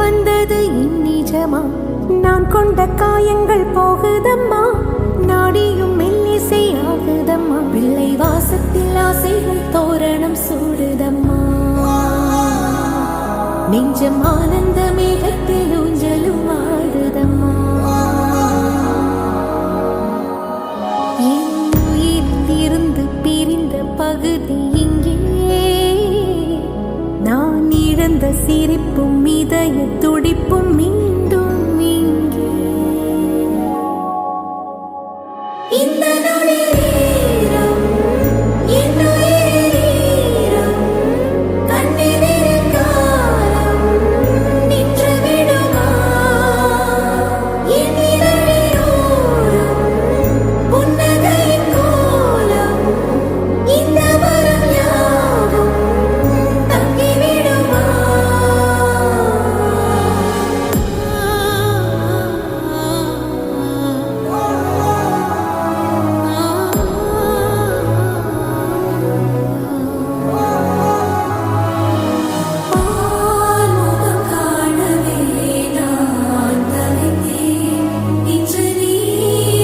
வந்தது இந்நிஜமா? நான் கொண்ட காயங்கள் போகுதம்மா, நாடியும் மெல்லிசை ஆகுதம்மா. பிள்ளை வாசத்தில் ஆசைகள் தோரணம் சூடுதம்மா, நெஞ்சம் ஆனந்த மேகத்தில் ஊஞ்சலும் ஆடுதம்மா. என் உயிரிலிருந்து பிரிந்த பகுதி இங்கே, நான் இழந்த சிரிப்பும் இதய துடிப்பும் மீண்டும் இங்கே. இந்த நொடியிரம் என் உயிரிரம் கண்ணில் காலம் நின்று விடுமா? என் இதழியோரம் புன்னகையின் கோலம், இந்த வரம் யாவும் தங்கிவிடுமா? ஆன்முகம் காணவே நான் தவித்தேன், இன்று நீ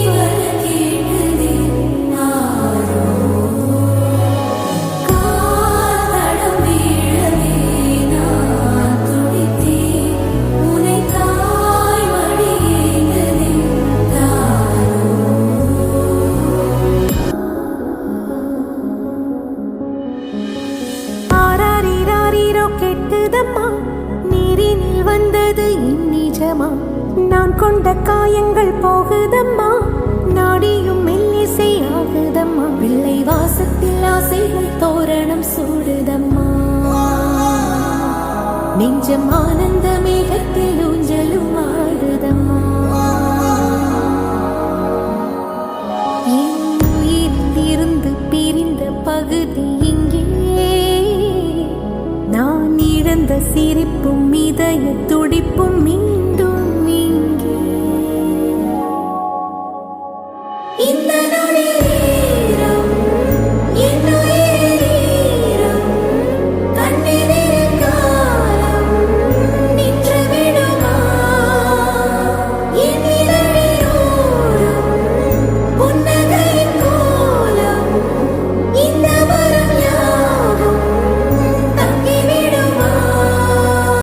வர கேட்டதேன் ஆரோ? காத்தடம் வீழவே நான் துடித்தேன், உனை தாய் மடி ஏந்ததே தாரோ? ஆராரிராரிரோ கெட்டுதம்மா, நீரினில் வந்தது இந்நிஜமா? நான் கொண்ட காயங்கள் போகுதம்மா, நாடியும் மெல்லிசை ஆகுதம்மா. பிள்ளை வாசத்தில் ஆசைகள் தோரணம் சூடுதம்மா, நெஞ்சம் ஆனந்த மேகத்தில் ஊஞ்சலும்